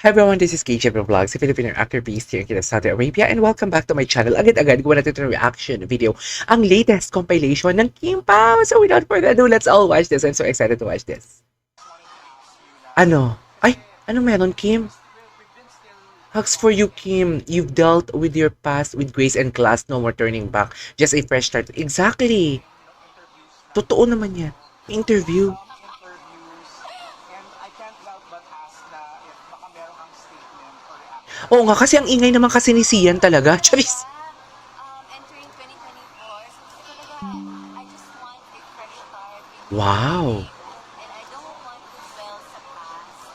Hi everyone, this is KJ Vlogs, a Filipino actor based here in Saudi Arabia, and welcome back to my channel. Agad-agad gawa natin itong reaction video, ang latest compilation ng Kim Pao. So without further ado, let's all watch this. I'm so excited to watch this. Ano? Ay, ano meron, Kim? Hugs for you, Kim. You've dealt with your past with grace and class, no more turning back. Just a fresh start. Exactly. Totoo naman yan. Interview. Oo nga, kasi ang ingay naman kasi ni Sian talaga. Charis. Entering 2024, so talaga, I just want a fresh start in Wow. and I don't want to dwell sa past.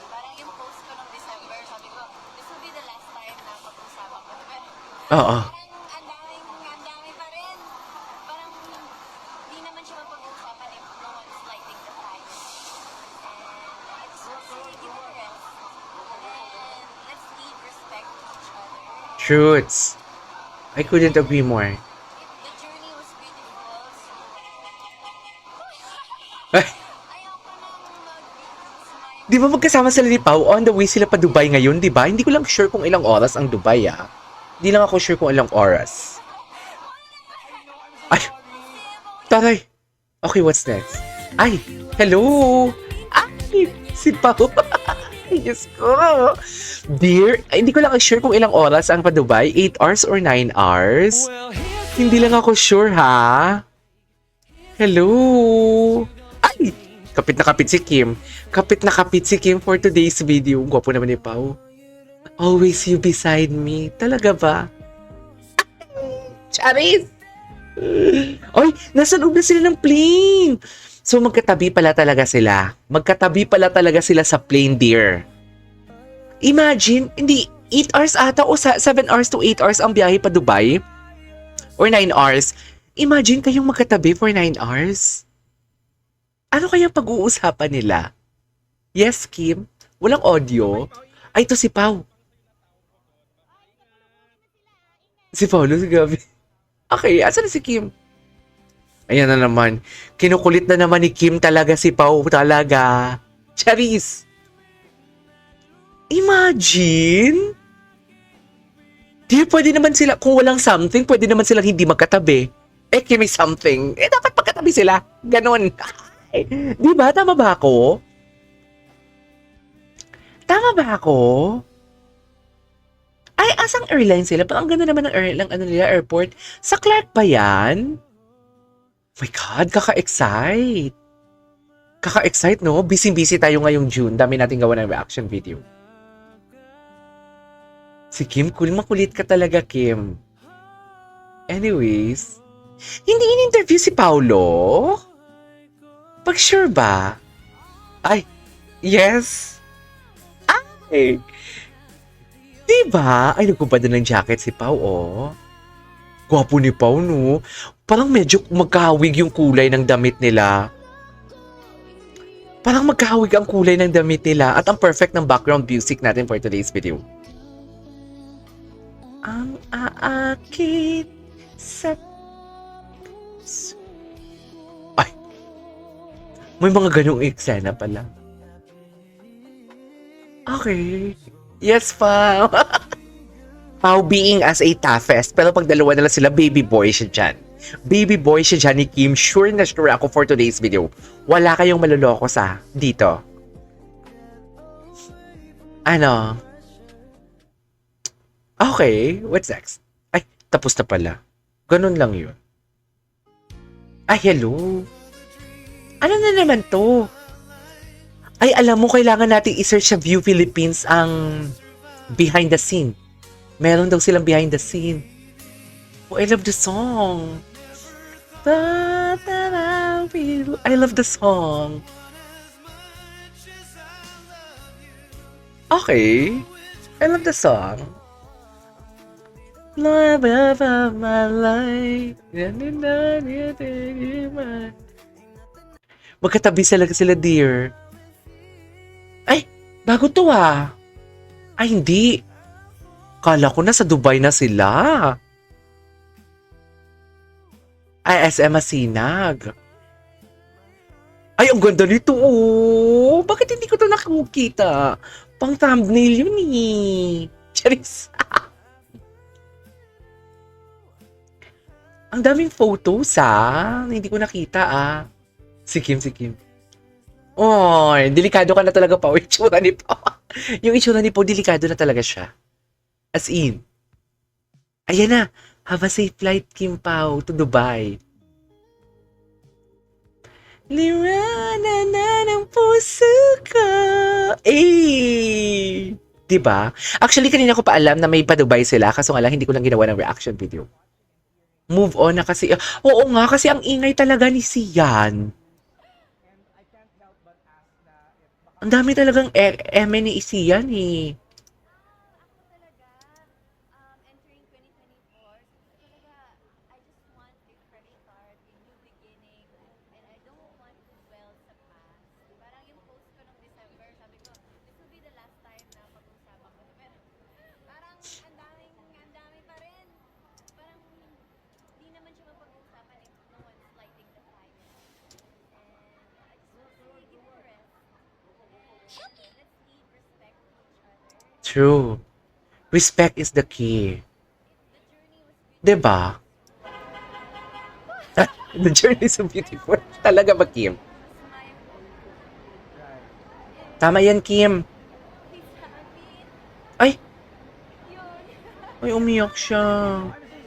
Parang yung post ko nung December, sabi ko, this will be the last time na pag-usapan ko. Pero Oo. parang ang dami pa rin. Parang di naman siya mapag-uusapan if no one's lighting the fire. And I just want to give it a rest. And let's give respect to each other. Truths. I couldn't agree more. The journey was beautiful. Ay, Ayoko nang mag-smile. di ba magkasama sila ni Pao? On the way sila pa Dubai ngayon, di ba? Hindi ko lang sure kung ilang oras ang Dubai, ah. Hindi lang ako sure kung ilang oras. Ay, taray. Okay, what's next? Ay, hello. Ay, si Pao. Ay, Diyos ko. Dear, ay, hindi ko lang sure kung ilang oras ang pa Dubai. 8 hours or 9 hours? Hindi lang ako sure, ha? Hello. Ay, kapit na kapit si Kim. Kapit na kapit si Kim for today's video. Gwapo naman ni Pao. Always you beside me. Talaga ba? Charis! Ay, nasa loob na sila ng plane. So magkatabi pala talaga sila. Magkatabi pala talaga sila sa plane, dear. Imagine, hindi, 8 hours ata o 7 hours to 8 hours ang biyahe pa Dubai. Or 9 hours. Imagine kayong magkatabi for 9 hours. Ano kayang pag-uusapan nila? Yes, Kim? Walang audio? Ay, ito si Pao. Si Paulo, si Gabi. Okay, asan na si Kim? Ayan na naman. Kinukulit na naman ni Kim talaga si Pao talaga. Charis. Imagine. Di, pwede naman sila, kung walang something, pwede naman silang hindi magkatabi. Eh, Kim may something. Eh, dapat magkatabi sila. Ganon. Di ba? Tama ba ako? Tama ba ako? Ay, asang airline sila? Parang ganda naman ng airline, ano nila, airport. Sa Clark ba yan? My God, kaka-excite. Kaka-excite, no? Busy-busy tayo ngayong June. Dami natin gawa ng reaction video. Si Kim, cool. Makulit ka talaga, Kim. Anyways, hindi in-interview si Paulo? Pag sure ba? Ay, yes. Ay, diba? Ay, nagkumpad na ng jacket si Pao, oh. Gwapo ni Pao, no? Parang medyo magkahawig yung kulay ng damit nila. Parang magkahawig ang kulay ng damit nila at ang perfect ng background music natin for today's video. Ang aakit sa... Ay! May mga ganong eksena pala. Okay. Yes, Pao. Pao being as a toughest. Pero pag dalawa na lang sila, baby boy siya dyan. Baby boy siya dyan ni Kim. Sure na sure ako for today's video. Wala kayong maluloko sa dito. Ano? Okay, what's next? Ay, tapos na pala. Ganun lang yun. Ay, hello. Ano na naman to? Ay, alam mo, kailangan nating i-search sa View Philippines ang behind the scene. Meron daw silang behind the scene. Oh, I love the song. I love the song. Okay. I love the song. Love of my life. Magkatabi sila, dear. Ay, bago to ah. Ay, hindi. Kala ko na sa Dubai na sila. Ay, SM Masinag. Ay, ang ganda nito, oh. Bakit hindi ko ito nakikita? Pang thumbnail yun eh. Charis. Ang daming photos hindi ko nakita Si Kim. Oy, delikado ka na talaga pa. Yung itsura ni Pao. Yung itsura ni Pao, delikado na talaga siya. As in. Ayan na. Have a safe flight, Kim Pao, to Dubai. Liwanag na ng puso ko. Eh! Diba? Actually, kanina ko pa alam na may pa-Dubai sila. Kaso nga lang, hindi ko lang ginawa ng reaction video. Move on na kasi. Oo nga, kasi ang ingay talaga ni Sian. Ang dami talagang eme ni Sian eh. Ako talaga, entering 2024, talaga, I just want a fresh start, a new beginning, and I don't want to dwell sa past. Parang yung post ko nung December, sabi ko, this will be the last time na pag-uusapan ko. Pero parang ang dami pa rin. Parang hindi naman siya mapag-uusapan if no one's lighting the fire. And I just want to give it a rest. Let's need respect to each other. True. Respect is the key. The journey was beautiful. Diba? The journey is so beautiful. Talaga ba, Kim? Smile. Tama yan, Kim. Please, happy. Ay, Yun. ay umiyak siya. Kasi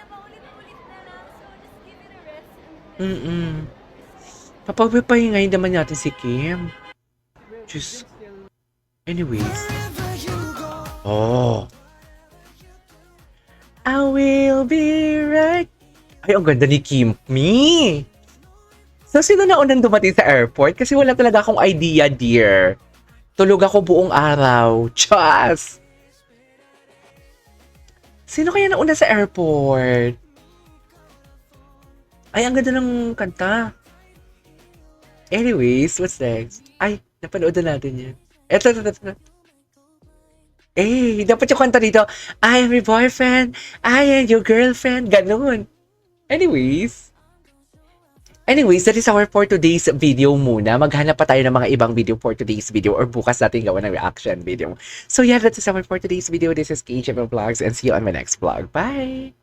paulit-ulit na lang. So, just give it a rest. Papagpapahingayin naman natin si Kim. Just... Anyways. Oh. I will be right. Ay, ang ganda ni Kim. Me! So, sino na unang dumating sa airport? Kasi wala talaga akong idea, dear. Tulog ako buong araw. Chas! Sino kaya nauna sa airport? Ay, ang ganda ng kanta. Anyways, what's next? Ay, napanood na natin yan. Eto. Eh, dapat yung kanta dito, I am your boyfriend, I am your girlfriend, ganun. Anyways, that is our for today's video muna. Maghanap pa tayo ng mga ibang video for today's video or bukas natin gawa ng reaction video. So yeah, that is our for today's video. This is KJM Vlogs and see you on my next vlog. Bye!